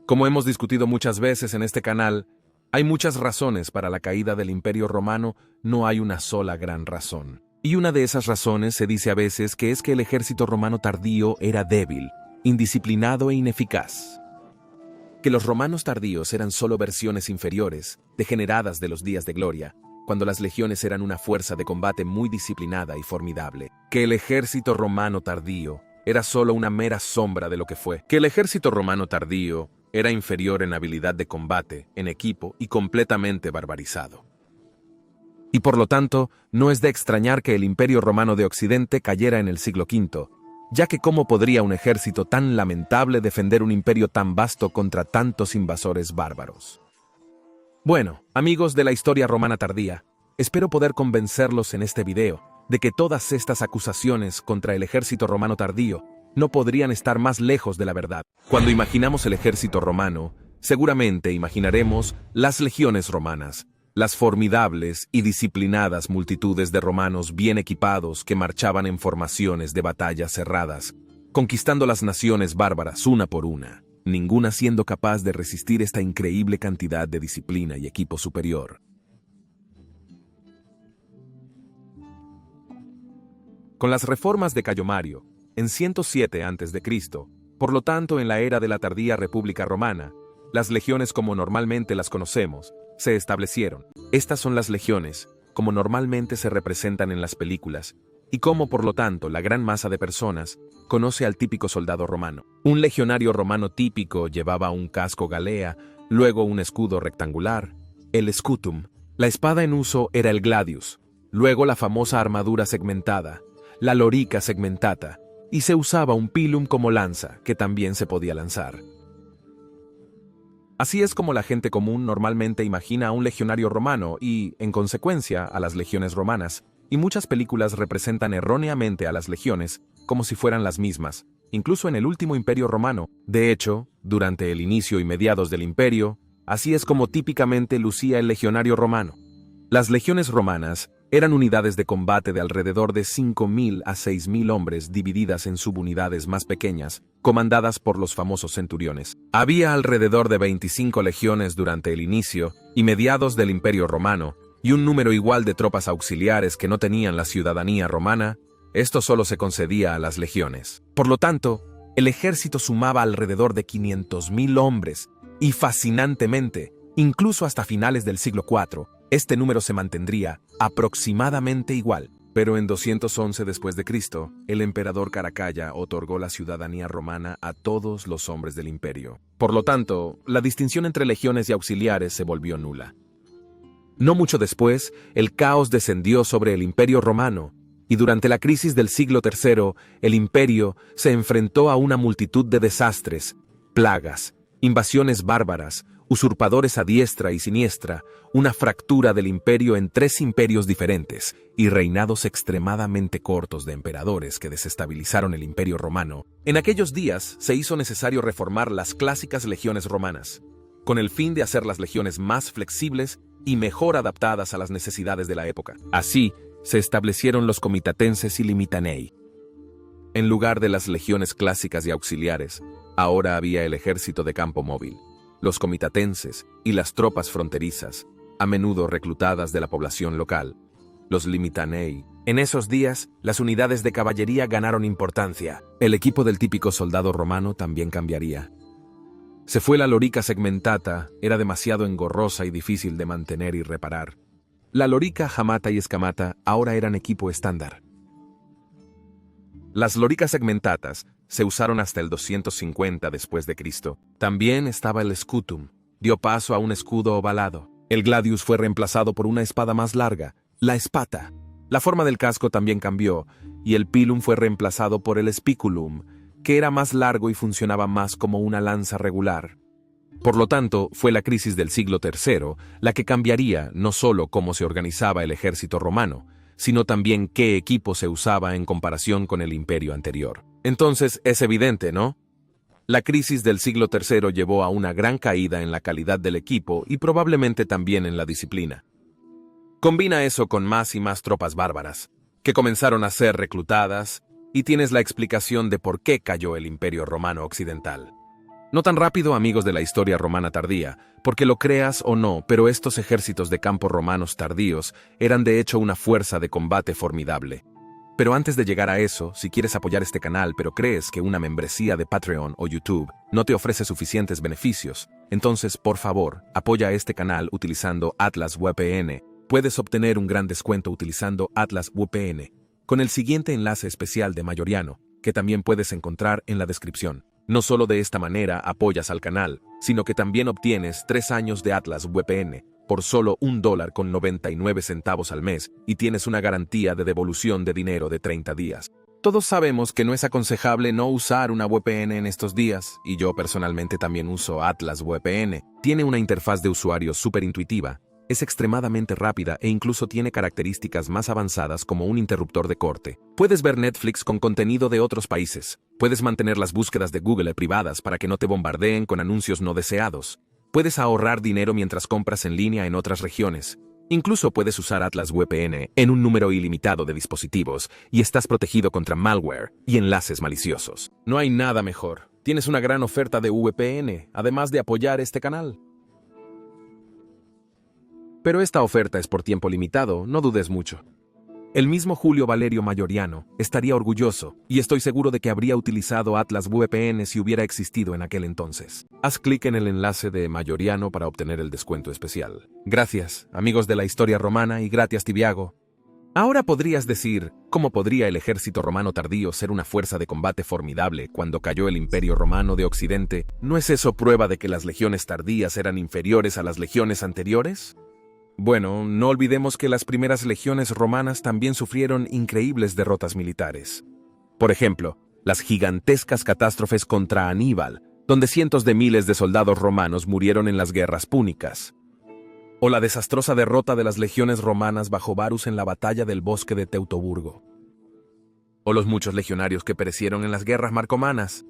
Como hemos discutido muchas veces en este canal, hay muchas razones para la caída del Imperio Romano, no hay una sola gran razón. Y una de esas razones se dice a veces que es que el ejército romano tardío era débil, indisciplinado e ineficaz. Que los romanos tardíos eran solo versiones inferiores, degeneradas de los días de gloria, cuando las legiones eran una fuerza de combate muy disciplinada y formidable. Que el ejército romano tardío era solo una mera sombra de lo que fue. Que el ejército romano tardío era inferior en habilidad de combate, en equipo y completamente barbarizado. Y por lo tanto, no es de extrañar que el Imperio Romano de Occidente cayera en el siglo V, ya que ¿cómo podría un ejército tan lamentable defender un imperio tan vasto contra tantos invasores bárbaros? Bueno, amigos de la historia romana tardía, espero poder convencerlos en este video de que todas estas acusaciones contra el ejército romano tardío no podrían estar más lejos de la verdad. Cuando imaginamos el ejército romano, seguramente imaginaremos las legiones romanas, las formidables y disciplinadas multitudes de romanos bien equipados que marchaban en formaciones de batallas cerradas, conquistando las naciones bárbaras una por una, ninguna siendo capaz de resistir esta increíble cantidad de disciplina y equipo superior. Con las reformas de Cayo Mario, en 107 a.C., por lo tanto en la era de la tardía República Romana, las legiones como normalmente las conocemos, se establecieron. Estas son las legiones, como normalmente se representan en las películas, y como por lo tanto la gran masa de personas conoce al típico soldado romano. Un legionario romano típico llevaba un casco galea, luego un escudo rectangular, el scutum. La espada en uso era el gladius, luego la famosa armadura segmentada, la lorica segmentata, y se usaba un pilum como lanza, que también se podía lanzar. Así es como la gente común normalmente imagina a un legionario romano y, en consecuencia, a las legiones romanas, y muchas películas representan erróneamente a las legiones como si fueran las mismas, incluso en el último imperio romano. De hecho, durante el inicio y mediados del imperio, así es como típicamente lucía el legionario romano. Las legiones romanas eran unidades de combate de alrededor de 5.000 a 6.000 hombres divididas en subunidades más pequeñas, comandadas por los famosos centuriones. Había alrededor de 25 legiones durante el inicio y mediados del Imperio Romano, y un número igual de tropas auxiliares que no tenían la ciudadanía romana. Esto solo se concedía a las legiones. Por lo tanto, el ejército sumaba alrededor de 500.000 hombres, y fascinantemente, incluso hasta finales del siglo IV, este número se mantendría aproximadamente igual. Pero en 211 después de Cristo, el emperador Caracalla otorgó la ciudadanía romana a todos los hombres del imperio. Por lo tanto, la distinción entre legiones y auxiliares se volvió nula. No mucho después, el caos descendió sobre el imperio romano, y durante la crisis del siglo III, el imperio se enfrentó a una multitud de desastres, plagas, invasiones bárbaras, usurpadores a diestra y siniestra, una fractura del imperio en 3 imperios diferentes y reinados extremadamente cortos de emperadores que desestabilizaron el imperio romano. En aquellos días se hizo necesario reformar las clásicas legiones romanas, con el fin de hacer las legiones más flexibles y mejor adaptadas a las necesidades de la época. Así, se establecieron los comitatenses y limitanei. En lugar de las legiones clásicas y auxiliares, ahora había el ejército de campo móvil, los comitatenses y las tropas fronterizas, a menudo reclutadas de la población local, los limitanei. En esos días, las unidades de caballería ganaron importancia. El equipo del típico soldado romano también cambiaría. Se fue la lorica segmentata, era demasiado engorrosa y difícil de mantener y reparar. La lorica, jamata y escamata ahora eran equipo estándar. Las loricas segmentatas se usaron hasta el 250 después de Cristo. También estaba el scutum, dio paso a un escudo ovalado. El gladius fue reemplazado por una espada más larga, la espata. La forma del casco también cambió, y el pilum fue reemplazado por el spiculum, que era más largo y funcionaba más como una lanza regular. Por lo tanto, fue la crisis del siglo III la que cambiaría no solo cómo se organizaba el ejército romano, sino también qué equipo se usaba en comparación con el imperio anterior. Entonces, es evidente, ¿no? La crisis del siglo III llevó a una gran caída en la calidad del equipo y probablemente también en la disciplina. Combina eso con más y más tropas bárbaras, que comenzaron a ser reclutadas, y tienes la explicación de por qué cayó el Imperio Romano Occidental. No tan rápido, amigos de la historia romana tardía, porque lo creas o no, pero estos ejércitos de campo romanos tardíos eran de hecho una fuerza de combate formidable. Pero antes de llegar a eso, si quieres apoyar este canal pero crees que una membresía de Patreon o YouTube no te ofrece suficientes beneficios, entonces por favor, apoya este canal utilizando Atlas VPN. Puedes obtener un gran descuento utilizando Atlas VPN con el siguiente enlace especial de Mayoriano, que también puedes encontrar en la descripción. No solo de esta manera apoyas al canal, sino que también obtienes 3 años de Atlas VPN por solo $1.99 al mes y tienes una garantía de devolución de dinero de 30 días. Todos sabemos que no es aconsejable no usar una VPN en estos días, y yo personalmente también uso Atlas VPN. Tiene una interfaz de usuario súper intuitiva, es extremadamente rápida e incluso tiene características más avanzadas como un interruptor de corte. Puedes ver Netflix con contenido de otros países. Puedes mantener las búsquedas de Google privadas para que no te bombardeen con anuncios no deseados. Puedes ahorrar dinero mientras compras en línea en otras regiones. Incluso puedes usar Atlas VPN en un número ilimitado de dispositivos y estás protegido contra malware y enlaces maliciosos. No hay nada mejor. Tienes una gran oferta de VPN, además de apoyar este canal. Pero esta oferta es por tiempo limitado, no dudes mucho. El mismo Julio Valerio Mayoriano estaría orgulloso, y estoy seguro de que habría utilizado Atlas VPN si hubiera existido en aquel entonces. Haz clic en el enlace de Mayoriano para obtener el descuento especial. Gracias, amigos de la historia romana, y gracias, Tibiago. Ahora podrías decir, ¿cómo podría el ejército romano tardío ser una fuerza de combate formidable cuando cayó el Imperio Romano de Occidente? ¿No es eso prueba de que las legiones tardías eran inferiores a las legiones anteriores? Bueno, no olvidemos que las primeras legiones romanas también sufrieron increíbles derrotas militares. Por ejemplo, las gigantescas catástrofes contra Aníbal, donde cientos de miles de soldados romanos murieron en las guerras púnicas. O la desastrosa derrota de las legiones romanas bajo Varus en la batalla del bosque de Teutoburgo. O los muchos legionarios que perecieron en las guerras marcomanas.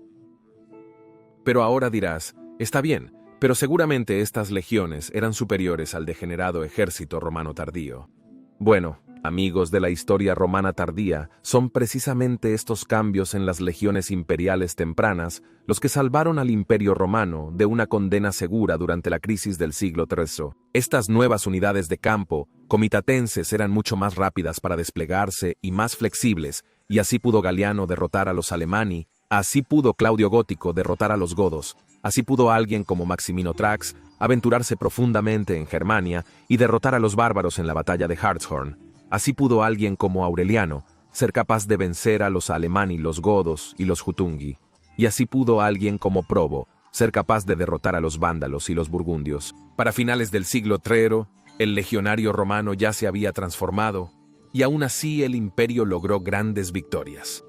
Pero ahora dirás, está bien, pero seguramente estas legiones eran superiores al degenerado ejército romano tardío. Bueno, amigos de la historia romana tardía, son precisamente estos cambios en las legiones imperiales tempranas los que salvaron al Imperio Romano de una condena segura durante la crisis del siglo III. Estas nuevas unidades de campo, comitatenses, eran mucho más rápidas para desplegarse y más flexibles, y así pudo Galiano derrotar a los Alemanni, así pudo Claudio Gótico derrotar a los godos. Así pudo alguien como Maximino Thrax aventurarse profundamente en Germania y derrotar a los bárbaros en la batalla de Hartshorn. Así pudo alguien como Aureliano ser capaz de vencer a los Alemanni, los godos y los Jutungi. Y así pudo alguien como Probo ser capaz de derrotar a los vándalos y los burgundios. Para finales del siglo III, el legionario romano ya se había transformado, y aún así el imperio logró grandes victorias.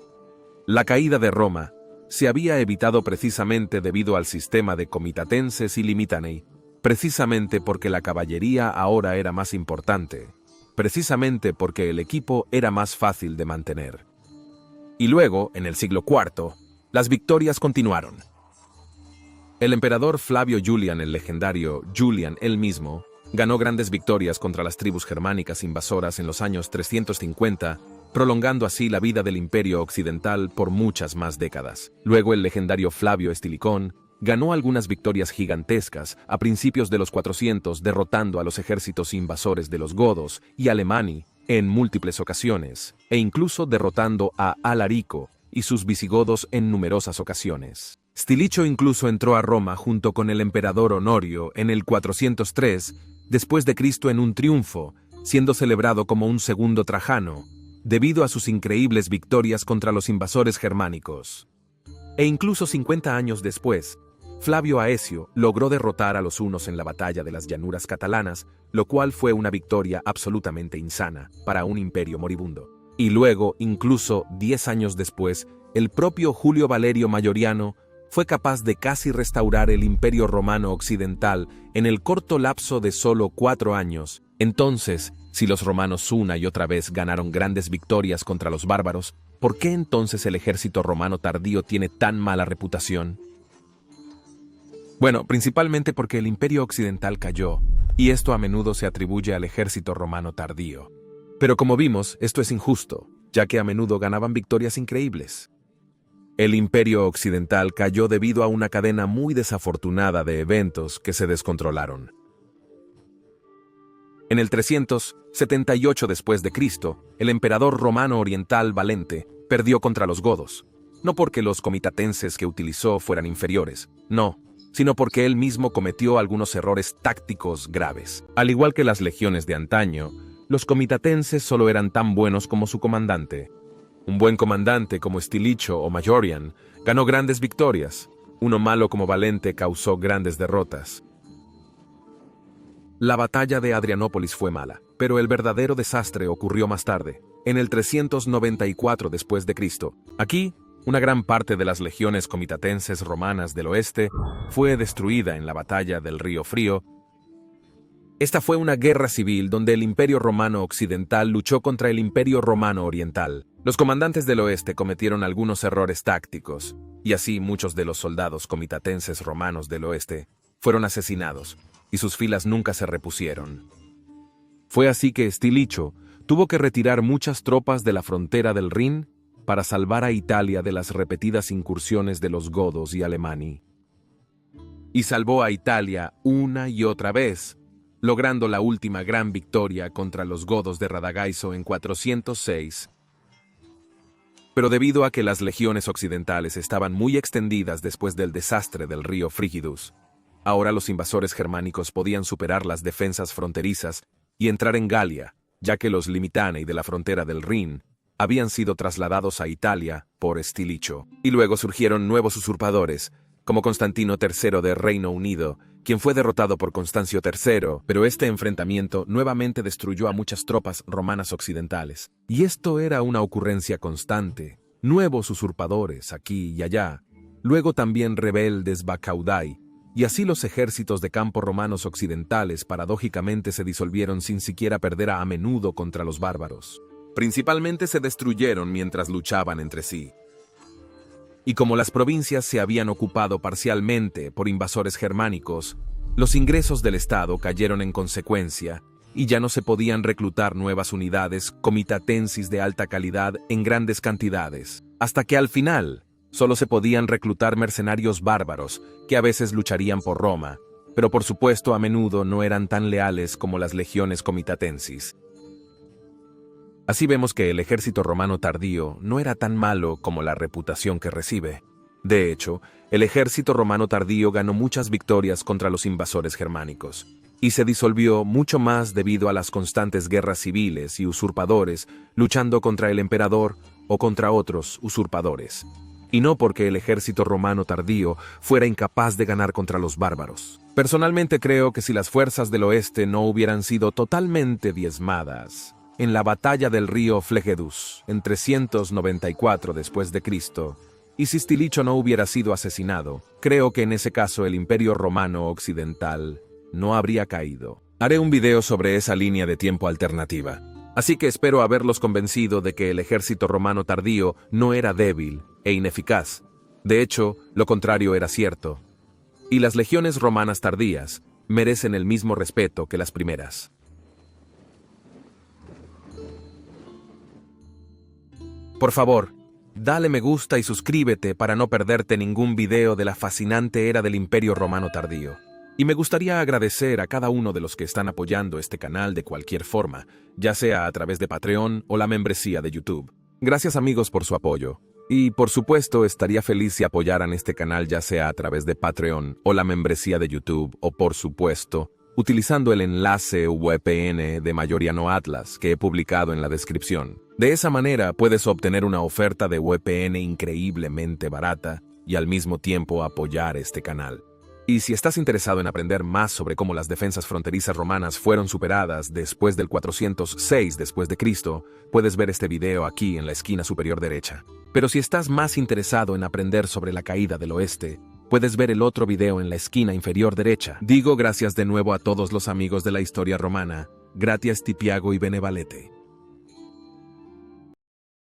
La caída de Roma se había evitado precisamente debido al sistema de comitatenses y limitanei, precisamente porque la caballería ahora era más importante, precisamente porque el equipo era más fácil de mantener. Y luego, en el siglo IV, las victorias continuaron. El emperador Flavio Julian, el legendario Julian él mismo, ganó grandes victorias contra las tribus germánicas invasoras en los años 350, prolongando así la vida del Imperio Occidental por muchas más décadas. Luego el legendario Flavio Estilicón ganó algunas victorias gigantescas a principios de los 400, derrotando a los ejércitos invasores de los godos y Alemanni en múltiples ocasiones, e incluso derrotando a Alarico y sus visigodos en numerosas ocasiones. Stilicho incluso entró a Roma junto con el emperador Honorio en el 403 después de Cristo en un triunfo, siendo celebrado como un segundo Trajano, debido a sus increíbles victorias contra los invasores germánicos. E incluso 50 años después, Flavio Aecio logró derrotar a los hunos en la batalla de las llanuras catalanas, lo cual fue una victoria absolutamente insana para un imperio moribundo. Y luego, incluso 10 años después, el propio Julio Valerio Mayoriano fue capaz de casi restaurar el Imperio Romano Occidental en el corto lapso de solo 4 años. Entonces, si los romanos una y otra vez ganaron grandes victorias contra los bárbaros, ¿por qué entonces el ejército romano tardío tiene tan mala reputación? Bueno, principalmente porque el Imperio Occidental cayó, y esto a menudo se atribuye al ejército romano tardío. Pero como vimos, esto es injusto, ya que a menudo ganaban victorias increíbles. El Imperio Occidental cayó debido a una cadena muy desafortunada de eventos que se descontrolaron. En el 378 después de Cristo, el emperador romano oriental Valente perdió contra los godos, no porque los comitatenses que utilizó fueran inferiores, no, sino porque él mismo cometió algunos errores tácticos graves. Al igual que las legiones de antaño, los comitatenses solo eran tan buenos como su comandante. Un buen comandante como Stilicho o Majorian ganó grandes victorias. Uno malo como Valente causó grandes derrotas. La batalla de Adrianópolis fue mala, pero el verdadero desastre ocurrió más tarde, en el 394 después de Cristo. Aquí, una gran parte de las legiones comitatenses romanas del oeste fue destruida en la batalla del Río Frío. Esta fue una guerra civil donde el Imperio Romano Occidental luchó contra el Imperio Romano Oriental. Los comandantes del oeste cometieron algunos errores tácticos, y así muchos de los soldados comitatenses romanos del oeste fueron asesinados, y sus filas nunca se repusieron. Fue así que Stilicho tuvo que retirar muchas tropas de la frontera del Rin para salvar a Italia de las repetidas incursiones de los godos y alemanes. Y salvó a Italia una y otra vez, logrando la última gran victoria contra los godos de Radagaiso en 406. Pero debido a que las legiones occidentales estaban muy extendidas después del desastre del río Frigidus, ahora los invasores germánicos podían superar las defensas fronterizas y entrar en Galia, ya que los Limitanei de la frontera del Rin habían sido trasladados a Italia por Stilicho. Y luego surgieron nuevos usurpadores, como Constantino III de Reino Unido, quien fue derrotado por Constancio III, pero este enfrentamiento nuevamente destruyó a muchas tropas romanas occidentales. Y esto era una ocurrencia constante, nuevos usurpadores aquí y allá, luego también rebeldes Bacaudai, y así los ejércitos de campo romanos occidentales paradójicamente se disolvieron sin siquiera perder a menudo contra los bárbaros. Principalmente se destruyeron mientras luchaban entre sí. Y como las provincias se habían ocupado parcialmente por invasores germánicos, los ingresos del Estado cayeron en consecuencia, y ya no se podían reclutar nuevas unidades comitatensis de alta calidad en grandes cantidades, hasta que al final solo se podían reclutar mercenarios bárbaros que a veces lucharían por Roma, pero por supuesto a menudo no eran tan leales como las legiones comitatensis. Así vemos que el ejército romano tardío no era tan malo como la reputación que recibe. De hecho, el ejército romano tardío ganó muchas victorias contra los invasores germánicos, y se disolvió mucho más debido a las constantes guerras civiles y usurpadores luchando contra el emperador o contra otros usurpadores, y no porque el ejército romano tardío fuera incapaz de ganar contra los bárbaros. Personalmente creo que si las fuerzas del oeste no hubieran sido totalmente diezmadas en la batalla del río Flegedus en 394 después de Cristo, y si Stilicho no hubiera sido asesinado, creo que en ese caso el Imperio Romano Occidental no habría caído. Haré un video sobre esa línea de tiempo alternativa, así que espero haberlos convencido de que el ejército romano tardío no era débil e ineficaz. De hecho, lo contrario era cierto. Y las legiones romanas tardías merecen el mismo respeto que las primeras. Por favor, dale me gusta y suscríbete para no perderte ningún video de la fascinante era del Imperio Romano tardío. Y me gustaría agradecer a cada uno de los que están apoyando este canal de cualquier forma, ya sea a través de Patreon o la membresía de YouTube. Gracias amigos por su apoyo. Y por supuesto estaría feliz si apoyaran este canal ya sea a través de Patreon o la membresía de YouTube o por supuesto utilizando el enlace VPN de Majoriano Atlas que he publicado en la descripción. De esa manera puedes obtener una oferta de VPN increíblemente barata y al mismo tiempo apoyar este canal. Y si estás interesado en aprender más sobre cómo las defensas fronterizas romanas fueron superadas después del 406 después de Cristo, puedes ver este video aquí en la esquina superior derecha. Pero si estás más interesado en aprender sobre la caída del oeste, puedes ver el otro video en la esquina inferior derecha. Digo gracias de nuevo a todos los amigos de la historia romana. Gratias Tipiago y Benevalete.